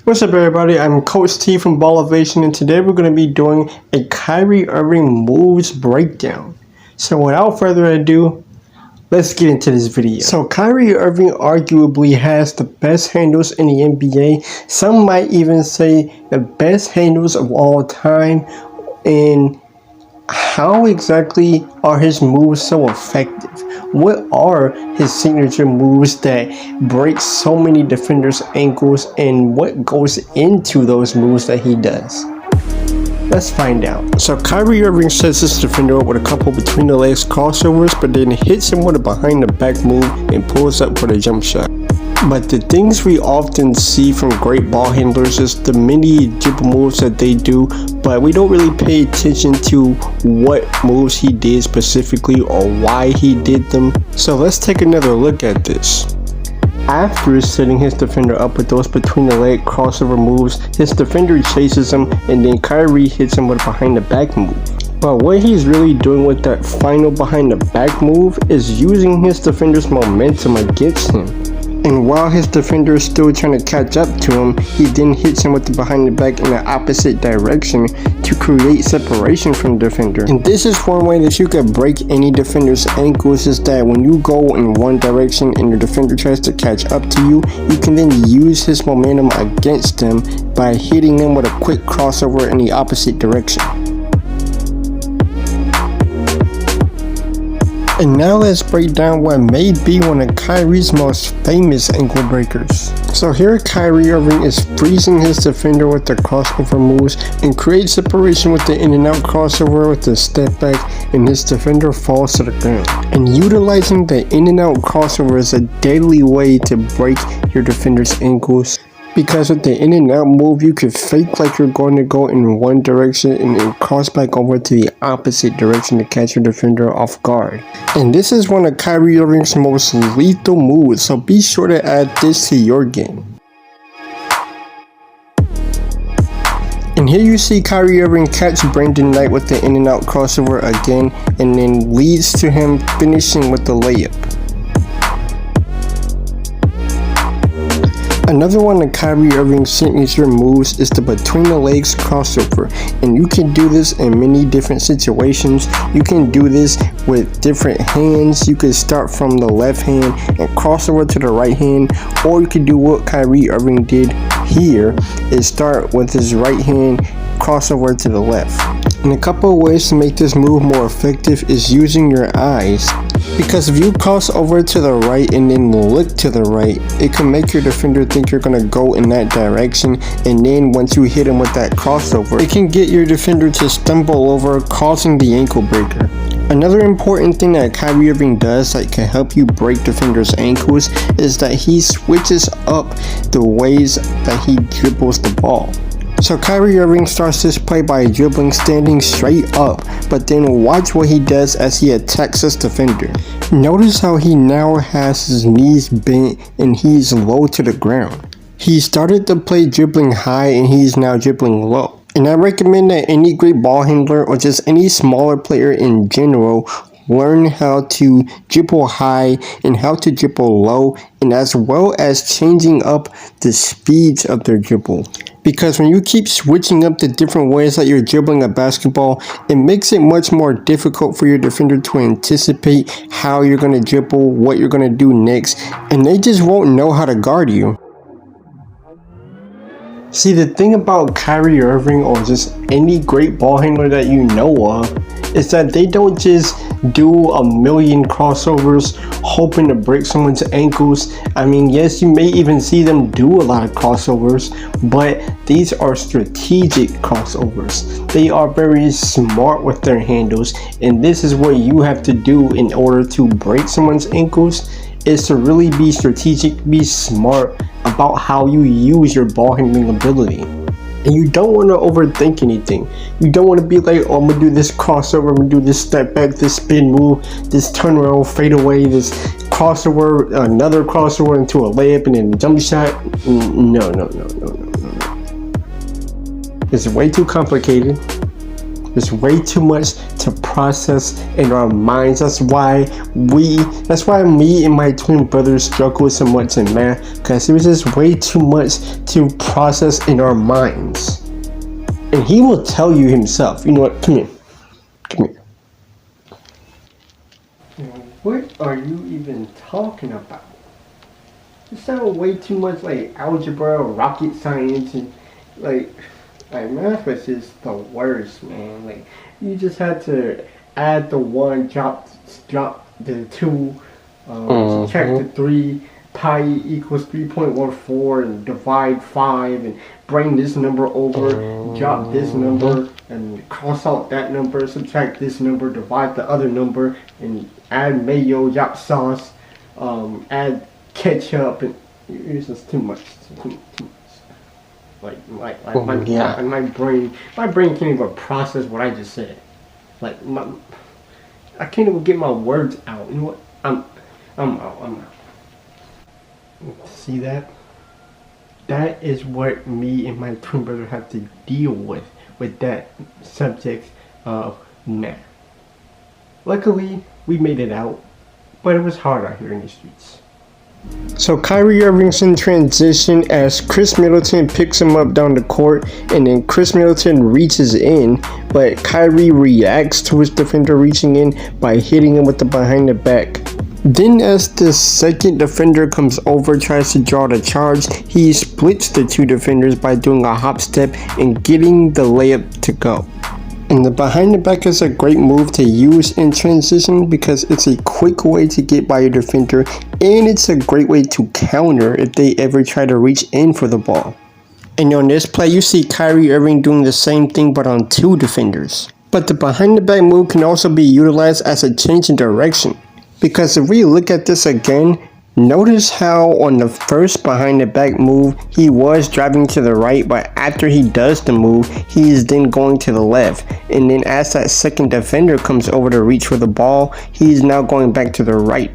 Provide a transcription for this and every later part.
What's up, everybody? I'm Coach T from Ballavation, and today we're going to be doing a Kyrie Irving moves breakdown. So without further ado, let's get into this video. So Kyrie Irving arguably has the best handles in the NBA. Some might even say the best handles of all time. And how exactly are his moves so effective? What are his signature moves that break so many defenders' ankles, and what goes into those moves that he does? Let's find out. So Kyrie Irving sets his defender up with a couple between the legs crossovers, but then hits him with a behind the back move and pulls up for the jump shot. But the things we often see from great ball handlers is the many dribble moves that they do, but we don't really pay attention to what moves he did specifically or why he did them. So let's take another look at this. After setting his defender up with those between the leg crossover moves, his defender chases him, and then Kyrie hits him with a behind the back move. But what he's really doing with that final behind the back move is using his defender's momentum against him. And while his defender is still trying to catch up to him, he then hits him with the behind the back in the opposite direction to create separation from the defender. And this is one way that you can break any defender's ankles, is that when you go in one direction and your defender tries to catch up to you, you can then use his momentum against them by hitting them with a quick crossover in the opposite direction. And now let's break down what may be one of Kyrie's most famous ankle breakers. So here Kyrie Irving is freezing his defender with the crossover moves and creates separation with the in and out crossover with the step back, and his defender falls to the ground. And utilizing the in and out crossover is a deadly way to break your defender's ankles, because with the in and out move, you can fake like you're going to go in one direction and then cross back over to the opposite direction to catch your defender off guard. And this is one of Kyrie Irving's most lethal moves, so be sure to add this to your game. And here you see Kyrie Irving catch Brandon Knight with the in and out crossover again, and then leads to him finishing with the layup. Another one of Kyrie Irving's signature moves is the between the legs crossover, and you can do this in many different situations. You can do this with different hands. You can start from the left hand and cross over to the right hand, or you can do what Kyrie Irving did here, is start with his right hand, crossover to the left. And a couple of ways to make this move more effective is using your eyes, because if you cross over to the right and then look to the right, it can make your defender think you're going to go in that direction, and then once you hit him with that crossover, it can get your defender to stumble over, causing the ankle breaker. Another important thing that Kyrie Irving does that can help you break defenders' ankles is that he switches up the ways that he dribbles the ball. So Kyrie Irving starts this play by dribbling standing straight up, but then watch what he does as he attacks his defender. Notice how he now has his knees bent and he's low to the ground. He started the play dribbling high and he's now dribbling low. And I recommend that any great ball handler or just any smaller player in general learn how to dribble high and how to dribble low, and as well as changing up the speeds of their dribble. Because when you keep switching up the different ways that you're dribbling a basketball, it makes it much more difficult for your defender to anticipate how you're going to dribble, what you're going to do next, and they just won't know how to guard you. See, the thing about Kyrie Irving or just any great ball handler that you know of is that they don't just do a million crossovers hoping to break someone's ankles. I mean, yes, you may even see them do a lot of crossovers, but these are strategic crossovers. They are very smart with their handles, and this is what you have to do in order to break someone's ankles, is to really be strategic, be smart about how you use your ball handling ability. And you don't want to overthink anything. You don't want to be like, oh, I'm going to do this crossover, I'm going to do this step back, this spin move, this turn around, fade away, this crossover, another crossover into a layup and then a jump shot. No. It's way too complicated. There's way too much to process in our minds. That's why me and my twin brother struggle so much in math, because it was just way too much to process in our minds. And he will tell you himself. You know what? Come here. Come here. What are you even talking about? It sounds way too much like algebra, rocket science, and like math was just the worst, man. Like, you just had to add the 1, drop the 2, subtract the 3, pi equals 3.14, and divide 5, and bring this number over, drop this number, and cross out that number, subtract this number, divide the other number, and add mayo, yop sauce, add ketchup, and it's just too much. Too much. My brain can't even process what I just said. Like, I can't even get my words out. You know what? I'm out. See that? That is what me and my twin brother have to deal with that subject of math. Luckily, we made it out, but it was hard out here in the streets. So Kyrie Irving's in transition as Chris Middleton picks him up down the court, and then Chris Middleton reaches in, but Kyrie reacts to his defender reaching in by hitting him with the behind the back. Then as the second defender comes over, tries to draw the charge, he splits the two defenders by doing a hop step and getting the layup to go. And the behind the back is a great move to use in transition because it's a quick way to get by your defender, and it's a great way to counter if they ever try to reach in for the ball. And on this play, you see Kyrie Irving doing the same thing but on 2 defenders. But the behind the back move can also be utilized as a change in direction, because if we look at this again, notice how on the first behind the back move, he was driving to the right, but after he does the move, he is then going to the left. And then as that second defender comes over to reach for the ball, he is now going back to the right.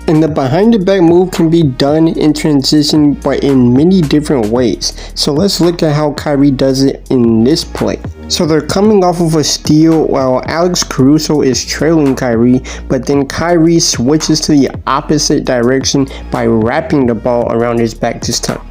And the behind the back move can be done in transition, but in many different ways. So let's look at how Kyrie does it in this play. So they're coming off of a steal while Alex Caruso is trailing Kyrie, but then Kyrie switches to the opposite direction by wrapping the ball around his back this time.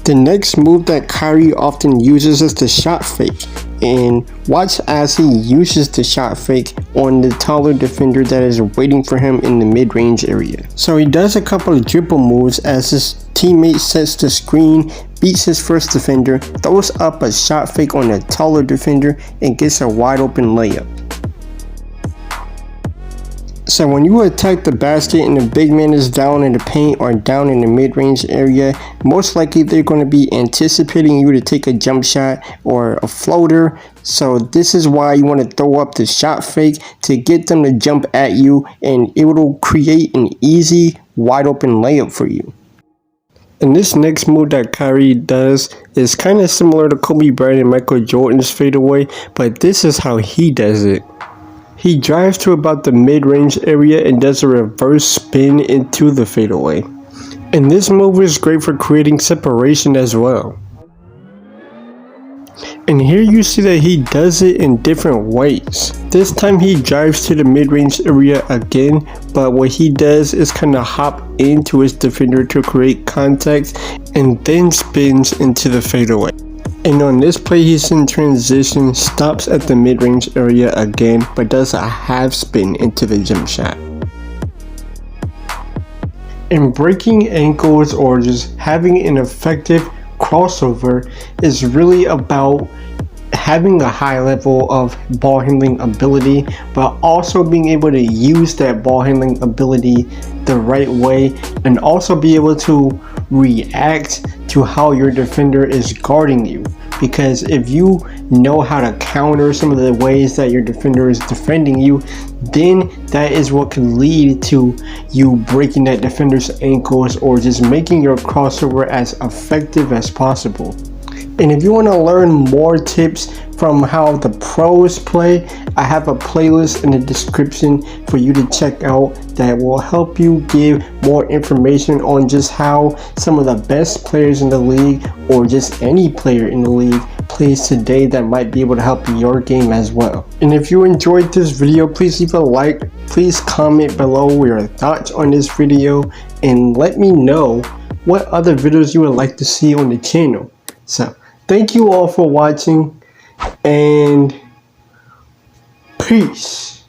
The next move that Kyrie often uses is the shot fake, and watch as he uses the shot fake on the taller defender that is waiting for him in the mid-range area. So he does a couple of dribble moves as his teammate sets the screen, beats his first defender, throws up a shot fake on the taller defender, and gets a wide open layup. So when you attack the basket and the big man is down in the paint or down in the mid-range area, most likely they're going to be anticipating you to take a jump shot or a floater. So this is why you want to throw up the shot fake to get them to jump at you, and it will create an easy wide open layup for you. And this next move that Kyrie does is kind of similar to Kobe Bryant and Michael Jordan's fadeaway, but this is how he does it. He drives to about the mid-range area and does a reverse spin into the fadeaway. And this move is great for creating separation as well. And here you see that he does it in different ways. This time he drives to the mid-range area again, but what he does is kind of hop into his defender to create contact and then spins into the fadeaway. And on this play, he's in transition, stops at the mid-range area again, but does a half spin into the jump shot. And breaking ankles or just having an effective crossover is really about having a high level of ball handling ability, but also being able to use that ball handling ability the right way, and also be able to react to how your defender is guarding you. Because if you know how to counter some of the ways that your defender is defending you, then that is what can lead to you breaking that defender's ankles or just making your crossover as effective as possible. And if you want to learn more tips from how the pros play, I have a playlist in the description for you to check out that will help you give more information on just how some of the best players in the league, or just any player in the league, plays today that might be able to help your game as well. And if you enjoyed this video, please leave a like, please comment below your thoughts on this video, and let me know what other videos you would like to see on the channel. So thank you all for watching, and peace.